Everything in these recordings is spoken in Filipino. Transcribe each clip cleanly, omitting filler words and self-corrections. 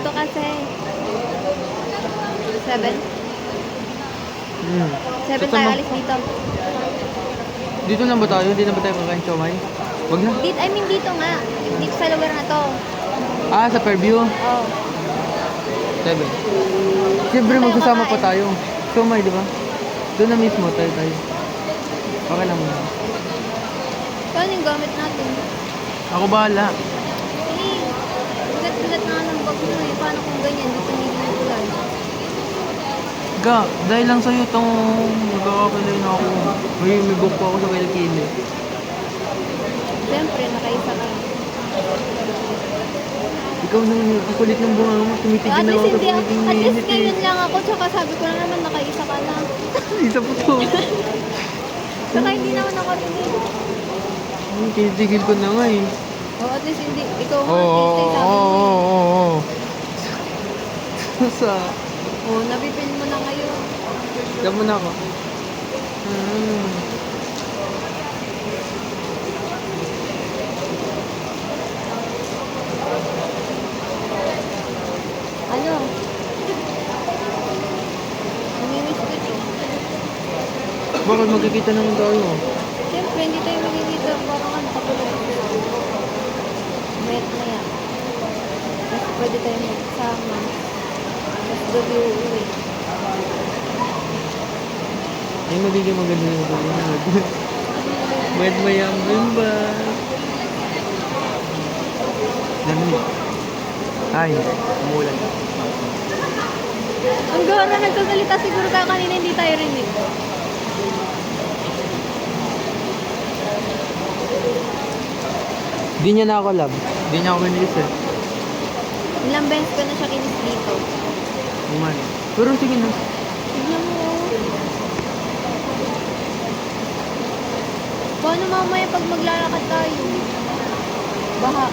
dito kasi. 7? 7 tayo alis dito. Dito lang ba tayo? Hindi na ba tayo kakain siomay? Wag na. Dito, I mean dito nga. Dito sa lugar na to. Ah, sa Fairview? Oh. 7. Siyempre magsasama pa tayo. Siomay, di ba? Doon na mismo tayo. Okay lang muna. Paano yung gamit natin? Ako bahala. Eh, bigat-bigat na ng bag mo eh. Paano kung ganyan? Dito hindi na ulan. Ga, dahil lang sa'yo itong magkakakilay na ako. May book pa ako sa Wilkili. Siyempre, nakaisa ka. Ikaw naman yung ang kulit ng bunga mo. Tumitigil At na least ako sa hindi, pagiging at least minute ngayon lang ako. Tsaka sabi ko lang naman nakaisa ka na. Isa po to. Tsaka hindi naman nakarinig. Tinitigil ko na nga eh. Oh, at least hindi. Ikaw nga, Oo. sabi mo. Sa... Oh, nabipil mo na ngayon. Damo na ako. Ano? Namimiss ko siya. Bakit magkikita naman tayo? Siyempre, hindi tayo magkikita. Parang ano, kapulog. Mayat na yan. Tapos pwede tayo magsama. Tapos gabi uuwi. Ay, magiging maganda yung pagkakas. Mayat mayam ba? Lamig. Ay, umulan. Ang gara nagsasalita siguro ka kanina, hindi tayo rinig. Di niya na ako love. Di niya ako kinilis eh. Ilang beses ko na siya kinis dito. Uman. Pero sige na. Tignan mo. Paano mamaya pag maglalakad tayo? Baha.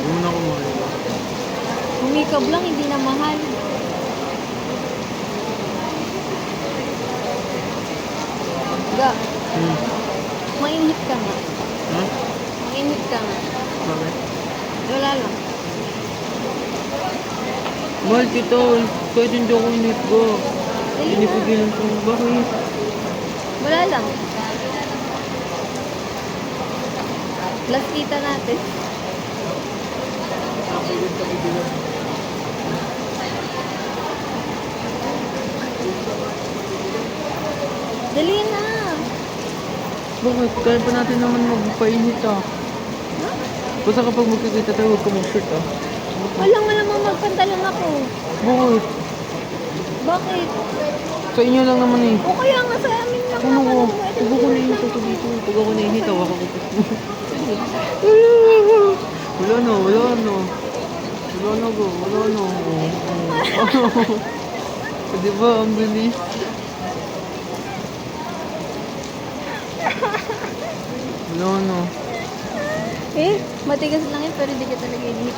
Muna ko muna. Humikab lang, hindi na mahal. Ga, mainit ka nga. Ha? Mainit ka nga. Bakit? Wala lang. Mahal kita. Kahit hindi ako inip ko. Dali na. Pinipigilan ko. Bakit? Wala lang. Last kita natin. Dali na. Bakit? Kaya pa natin naman magpainit ah. Huh? Basta kapag magkikita tayo, huwag ka mag-shirt ah. Walang malamang magpantalon ako. Bakit? Bakit? Sa inyo lang naman eh. O kaya nga sa amin lang Ano ko? naman. Pag ako nahihita ko dito. Pag ako nahihita, waka ko pa. Wala na. Wala na go. Di ba? Ang bilis. Wala na. Eh, matigas lang yun pero hindi ka talaga inip.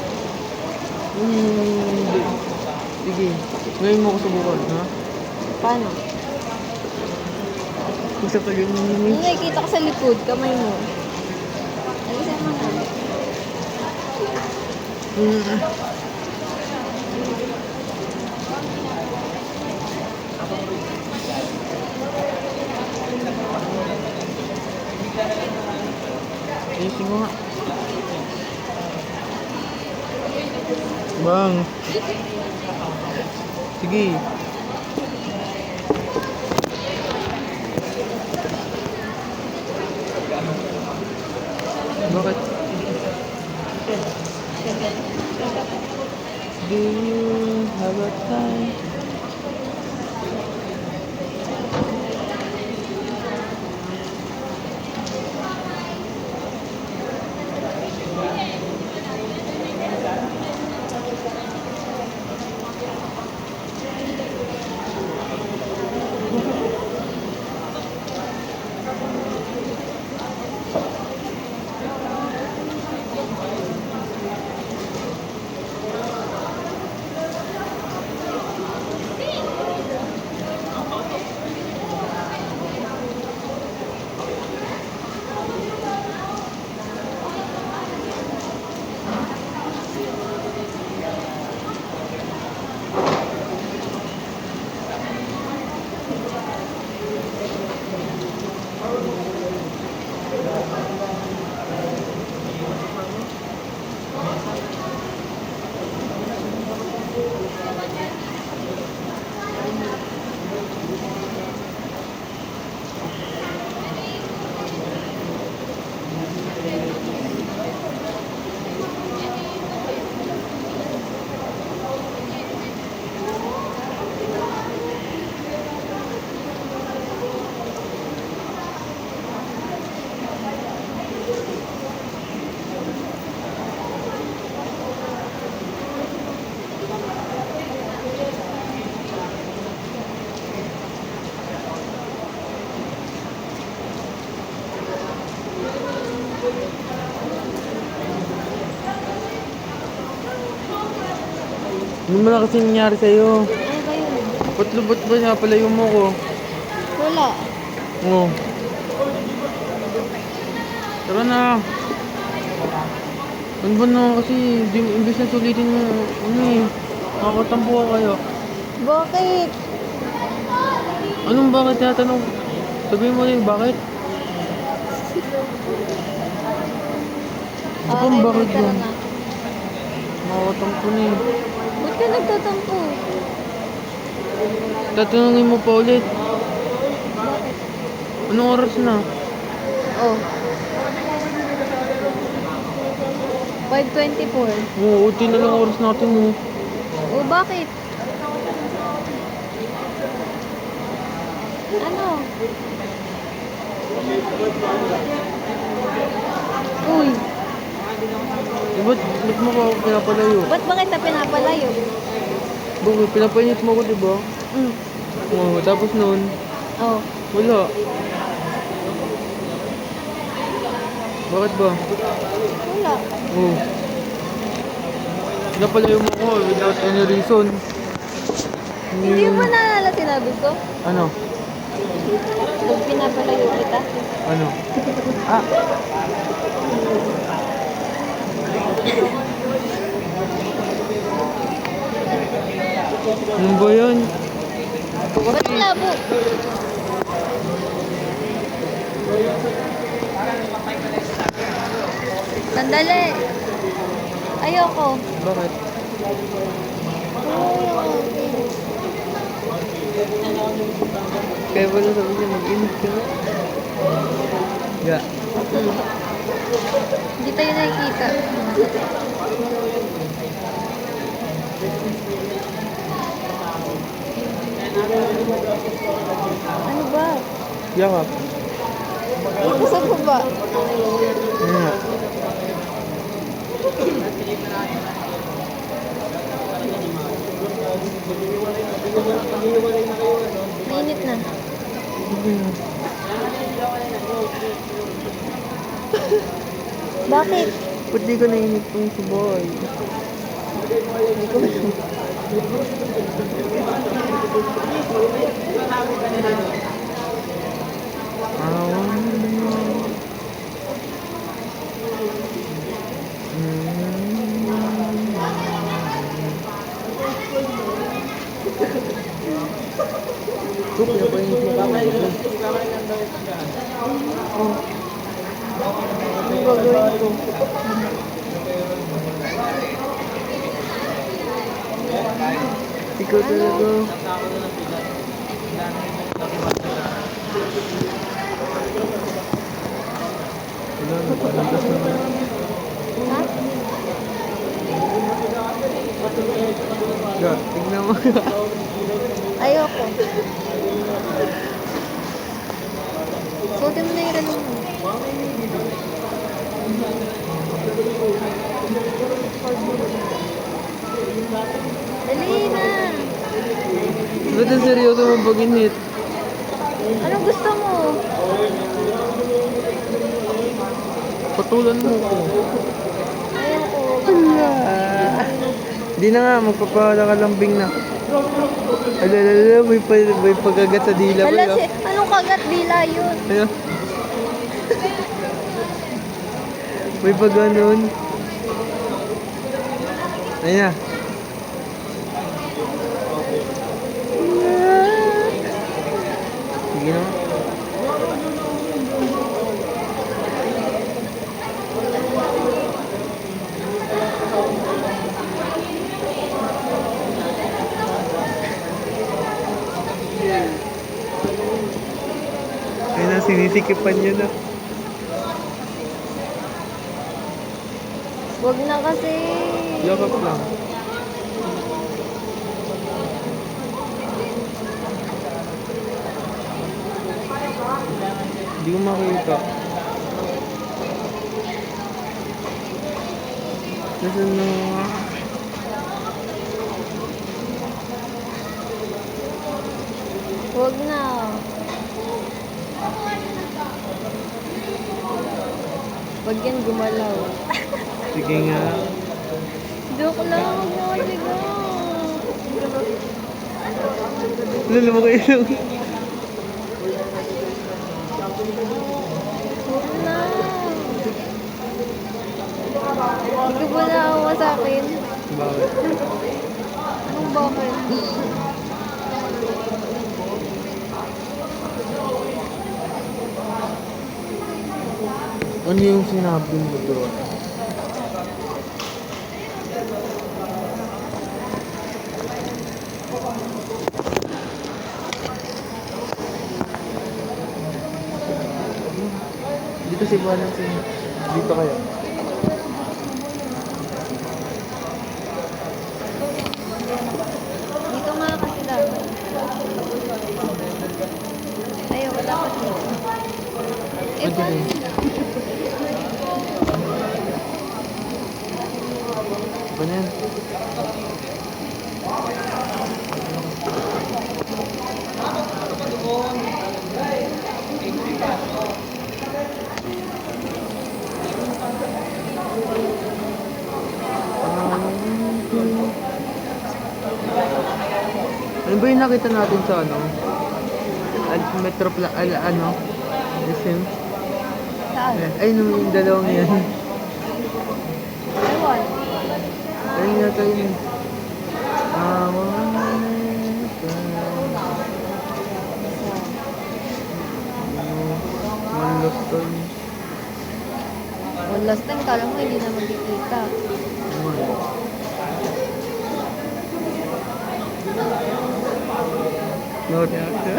Sige. Ngayon mo ako subukan, ha? Paano? Isa pa yun. Yung nakikita ko sa likod, kamay mo. Alisan mo na. Ayusin mo nga. Bang. Sige. Bakit? Do you have a time? Ano mo na kasi nangyari sa'yo? Ano ba yun? Ba't lubot ba siya palayo mo ko? Wala. Oo. Tara na. Ano ba na kasi, di, imbes na sulitin mo, ano eh, makatampo ka kayo. Bakit? Anong bakit tinatanong? Sabihin mo rin, bakit? Bakit Okay, bakit tara yun? na. Makatampo na eh. Ba't ka nagtatampo? Tatanungin mo pa ulit. Bakit? Anong oras na? Oh. 5:24. Oo, uti na lang oras natin eh. Oh, bakit? Ano? Uy, Ba't mo ka pinapalayo? ba't ba kita pinapalayo? Bakit? Pinapainit mo ko, diba? Mm. Oo, tapos noon, Oh. wala. Bakit ba? Wala. Oo. Pinapalayo mo ko without any reason. Hindi mo naalala sinabi ko? Ano? Pag pinapalayo kita. Ano? Ah! Ano ba yun? Ba't labo? Sandali. Ayoko. Bakit? Kaya pala sabi niya mag-init ka na. Yeah. Hindi tayo nakikita. Ano ba? Yakap. Gusto ko ba? Ano nga? Mainit na. Bakit? Ba't di ka nainit pang subay? Awan mo. Ito, pinapainit mo ka. Ang gagawin ko. Ikaw talaga. Wala, nagpalantas naman. Ha? Ga, tignan mo ka. Ayoko. Suotin mo na yung relo mo. Dali na. Ba't ang seryoso mo pag init? Anong gusto mo? Patulan mo ko. Ayoko. Hindi na nga, magpapakalambing na. Alala, may pagagat sa dila ko. Hala, anong kagat dila yun? Ano? May paganon. Ayun na. Sige na. Ayun na, sinisikipan niyo na. Wag na kasi. Yakap lang. Hindi ko makita. Nasaan na? Wag na. Pag yan gumalaw. Sige nga. Joke lang, huwag na masigaw. Lalo mo kayo lang. Huwag na. Hindi ko na awa sa akin. Bakit? Anong bakit? Ano yung sinabi mo doon? Dito si Buwan si dito kayo. Dito nga kasi dapat. Ayoko dapat dito. Eh, Pwede paano? rin. Ano yan? Ano ba yung nakita natin sa ano? Ano? SM? Saan? Ay, no, yung dalawang yan. Ewan. Ayun yata yun. One lost time. Well, last time, kala mo hindi na magkikita. No reaction.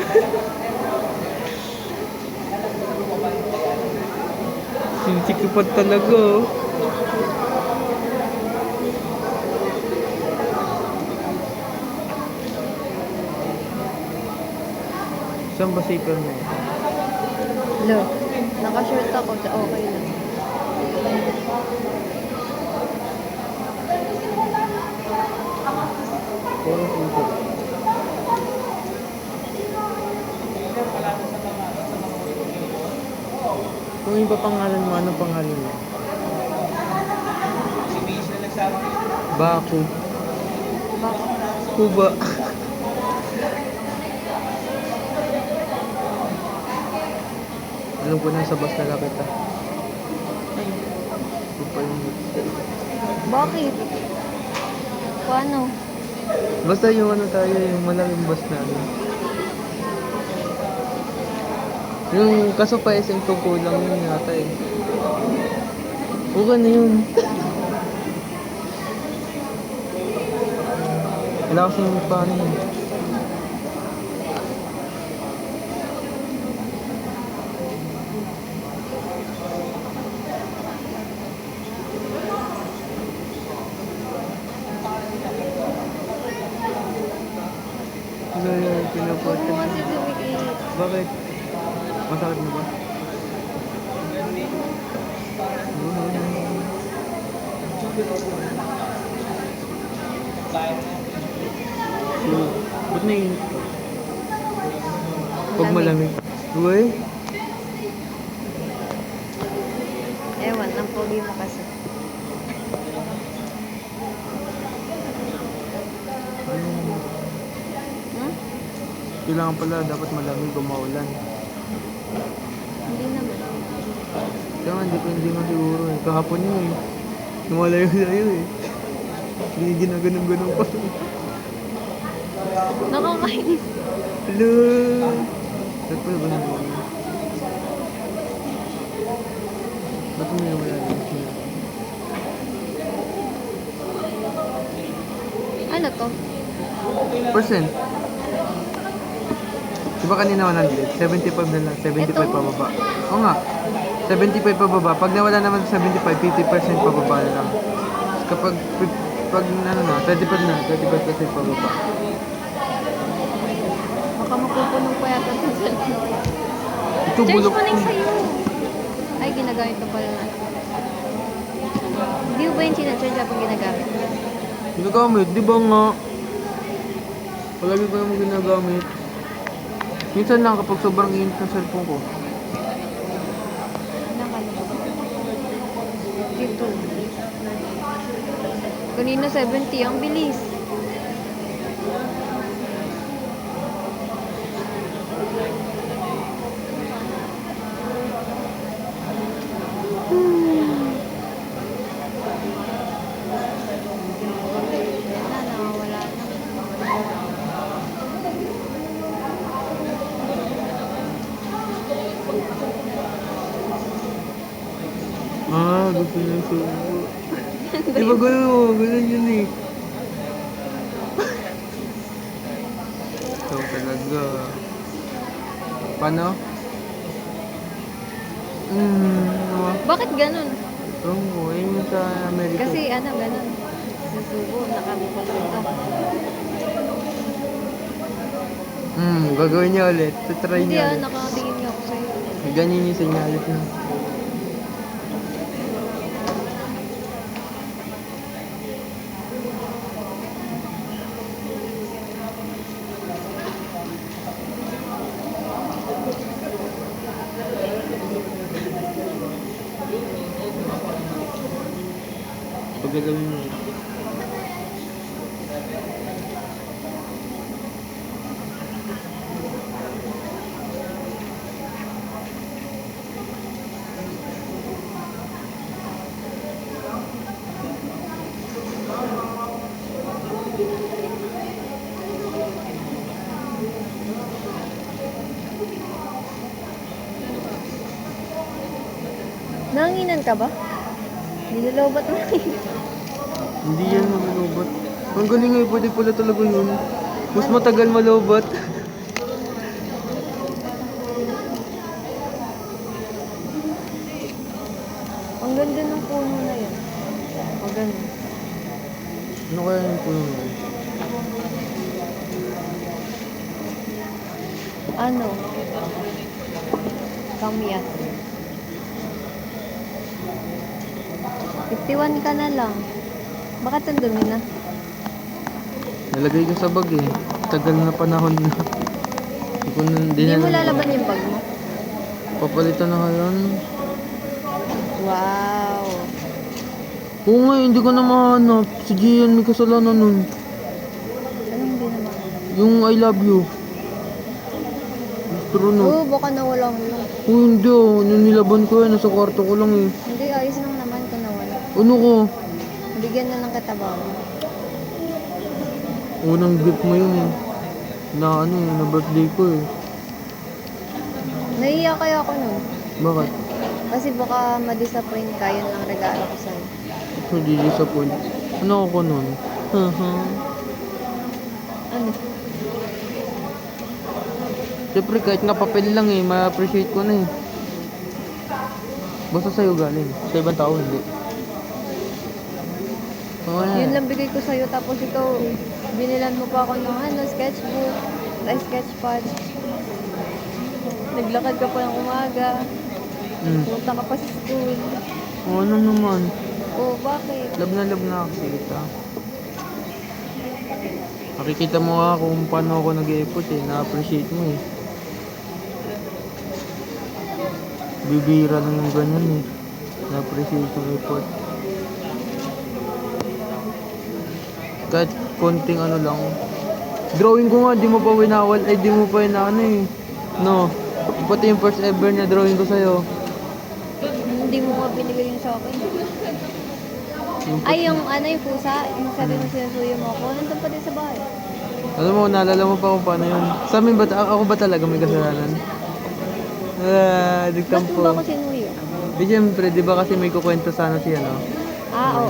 Sinisikipan talaga oh. Saan ba safer mo? Lo, naka-shirt ako, okay lang. Puro safer. Kung iba pangalan mo, ano pangalan mo? Baku. Bakit? Kuba. Alam ko na sa bus na kita. Ito pa yung Bakit? Paano? basta yung ano tayo, yung malaking bus na ano. Yung kaso pa SM tungkol lang yun yata eh. Okay na yun. Wala kasi yung paano yun. Gaya, Huwag pinaportal. mo kasi dumikit. Bakit? Masakit mo ba? So, ba't naiinit ka? Pag malamig. Uy? Ewan, ang pogi mo kasi. Hmm? Kailangan pala, dapat malamig o maulan. Hindi naman. Kaya nga, hindi nga siguro eh. Kahapon yun eh. Lumalayo sa'yo eh. Hindi ginaganon-ganon pa. Nakakainis. Hello! Ba't pala ba naman? Ba't may wala din siya? Ano to? Percent? Diba kanina 100? 75 na lang. 75 Ito? pababa. Oo nga. 75 pababa. Pag nawala naman sa 75, 50% pababa na lang. Kapag ano na, 35 na, 35% pababa. Baka mapupunong pa yata sa cellphone. Ito Charge bulok. mo na yung sa'yo. Ay, ginagamit ko pala na. Hindi mo ba yung sinacharge habang ginagamit? Ginagamit, di ba nga? Palagi ko naman ginagamit. Minsan lang kapag sobrang init ng cellphone ko. Nakalimutan. to. Kanina 70, ang bilis. Yan na, nawawala na. Gusto niya yung subo. Di ba ganun yun eh. So talaga. Paano? Bakit ganun? Ewan ko, yun yung sa Amerika. Kasi ano, ganun. Susubo, nakabukol ito. Gagawin niya ulit. Try Hindi niya ulit. nakatingin nga ako sa'yo. Ganyan yung sinyalit na. Pag gagawin mo. Nanginan ka ba? Nilolobat mo lang yun. Hindi yan malobot. Ang galing eh, pwede pala talaga yun. Mas matagal malobot. Ang ganda ng puno na yun. Ang ganda. Ano kaya yung puno mo? Ano? Kamyas. 51 ka na lang. Bakit ang dumi na? Nalagay ko sa bag eh. Tagal na panahon na. Hindi mo lalaban yung bag mo? Papalitan na ngayon. Wow. Oo nga, hindi ko na mahanap. Si Gian may kasalanan nun. Anong hindi naman? Yung I love you. Pero no. Oo, baka nawala mo lang. Hindi oh. Yung nilaban ko yan. Nasa kwarto ko lang eh. Hindi, ayos lang naman kung nawala. Ano ko? Bigyan na ng katabaho. Unang gift mo yun eh. Na ano eh, na birthday ko eh. Naiiyak kaya ako nun. Bakit? Kasi baka ma-disappoint ka, yun ang regalo ko sa'yo. Hindi disappoint. Ano ako nun? Ano? Siyempre kahit nga papel lang eh, ma-appreciate ko na eh. Basta sa'yo galing. Sa ibang tao hindi. Oo na. Yun lang bigay ko sa'yo, tapos ikaw, binilan mo pa ako ng ano, sketchbook, ay sketchpad. Naglakad ka pa ng umaga, punta ka pa sa school. Ano naman? Oh, bakit? Love na kasi kita. Makikita mo nga kung paano ako nag-e-effort eh. Na-appreciate mo eh. Bibira lang yung ganyan eh. Na-appreciate yung effort. Kahit konting ano lang. Drawing ko nga, di mo pa winawal. Ay, di mo pa inaano eh. No. Pati yung first ever na drawing ko sa'yo. Hindi mo nga binigay yun sa akin. Ay, yung ano, yung pusa, yung sabi mo sinusuyo mo ako, nandun pa din sa bahay. Alam mo, naalala mo pa kung paano yun. Sa amin ba, ako ba talaga may kasalanan? Ba't Nagtampo. mo ba ako sinuyo? Di siyempre, di ba kasi may kukwento sana si ano? Oo.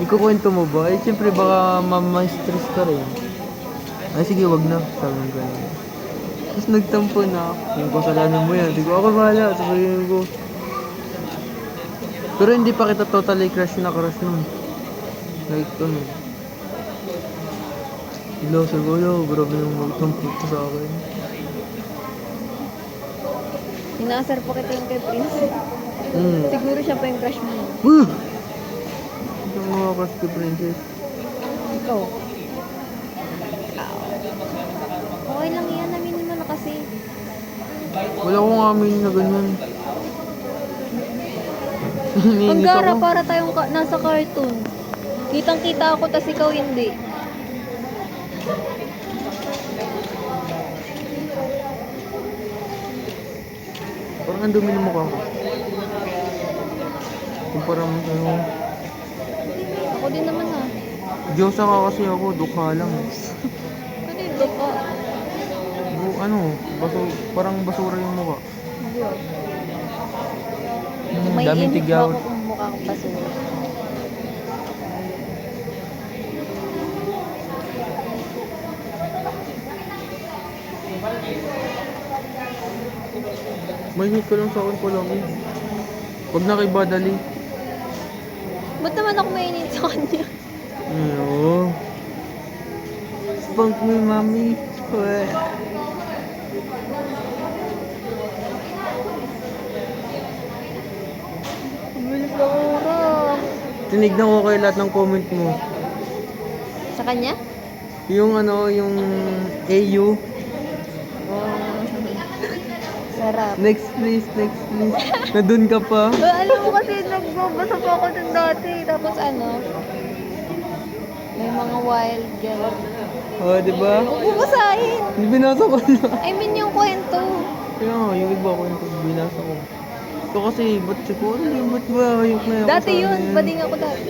Ikukwento mo ba? Eh, siyempre baka ma-stress ka rin. Ay, sige, wag na. Sabi ng gano'n. Tapos nagtampo na. Yung kasalanan mo yan. Di ko, ako bahala. Sabihin ko. Pero hindi pa kita totally crush na crush nun. Like, ano. Hello, sabi ko, hello. Grabe nang magtampo ko sa akin. Inaasar pa kita yung kay Prince. Siguro siya pa yung crush mo. Woo! Ito ang mga crush ko, princess. Ikaw. Okay lang yan, aminin mo na kasi. Wala akong amin na ganyan. Ang Iniinis gara, ako. para tayong nasa cartoon. Kitang-kita ako, tas ikaw hindi. Parang ang dumi ng mukha ko. Kumpara mo sa ano. Ako din naman ah. Diyosa ka kasi ako, dukha lang. Ano yung duka? Ano, parang basura yung mukha. Hindi ah. May Daming init ba tigyaw. ako kung mukha kong basura? Mainit ka lang sa akin palagi. Pag nakibadali. Ba't naman ako mainit sa kanya? Oo. Spunk me, mami. Uwe. Bilis na oras. Tinignan ko kayo lahat ng comment mo. Sa kanya? Yung ano, yung AU. Oh. Sarap. Next please, next please. Nandun ka pa. Alam mo kasi nagbabasa pa ako dun dati. Tapos ano? May mga wild girl. Oh, di ba? Huwag mo basahin. Binasa ko na. I mean yung kwento. Kaya nga, yung iba ko yung binasa ko. Ito kasi, ba't siguro, ba't ba hayok na yun? Dati yun. Bading ako dati.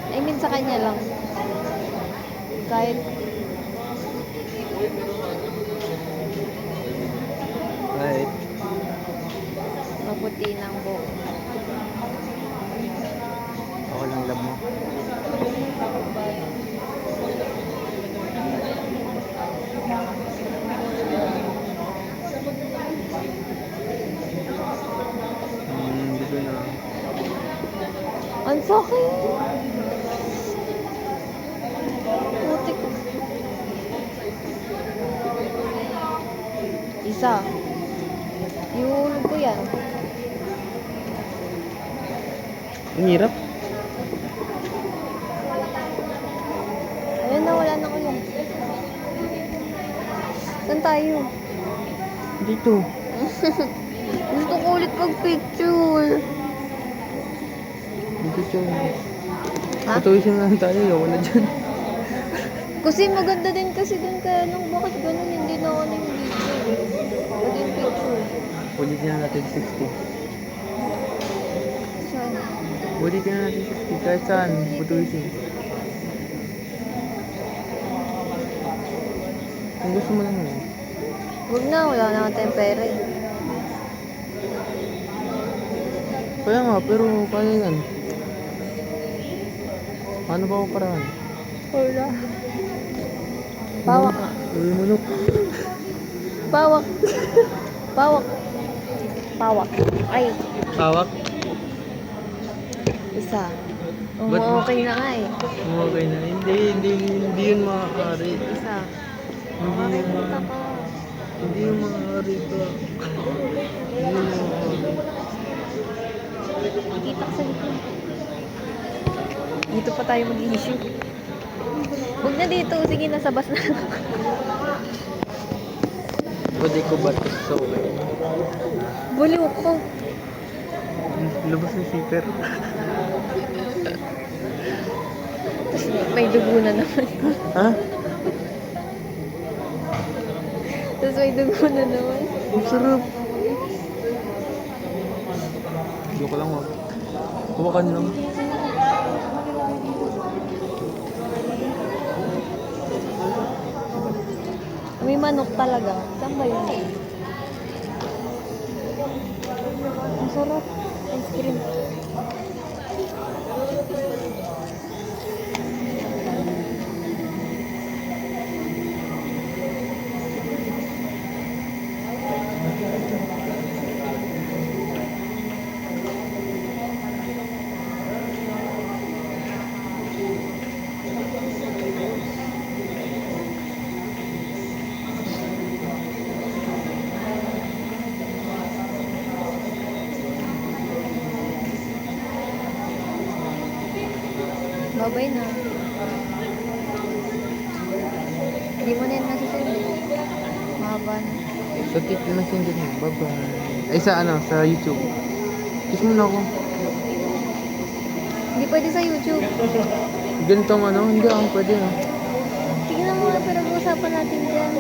I mean sa kanya lang. Kahit Right. maputi ng buhok. Ako lang love mo. Dito na. Ang sakit. Putik. Isa. Ihulog ko yan. Ang hirap. Ayun na, wala na ko yung. Saan tayo? Dito. Gusto ko ulit mag-picture. Dito siya. Ha? Patuwisin lang tayo. Ayoko na dyan. Kasi maganda din kasi dun kaya nung bakit ganun hindi na ako ng video. Pwede yung picture. Ulitin na natin 60. Saan? Ulitin na natin 60. Kahit saan. Patuwisin. Kung gusto mo lang yun. Huwag na, wala na tayong pera eh. Kaya nga, pero kaya yan. Paano ba ako paraan? Wala. Bawak nga. Uwi mo no. Bawak. Bawak. Bawak. Ay, Hawak? isa. Ba't mo- Okay na nga eh. Okay na. Hindi yun maaari. Isa. Hindi Makikita yun, ka. hindi yun maaari ka. Hindi yun maaari. Makikita ka sa likod. Dito pa tayo mag-i-issue. Huwag na dito. Sige, nasa bus na. Pwede ko ba ito sa uwi? Buliw ko. Labas ng zipper. Tapos may dugo na naman. Ha? Tapos may dugo na naman. Ang sarap. Joke lang wag. Hawakan lang. May manok talaga. Saan ba yun? Ang sarap. Ice cream. Babay na. Hindi mo na yun nasisend. Mahaba na. Sa TikTok na send mo. Bye-bye. Ay sa ano, sa YouTube. Kiss mo na ako. Hindi pwede sa YouTube. Ganitong ano, hindi ako pwede no. Tingnan mo nga, pero usapan natin dyan.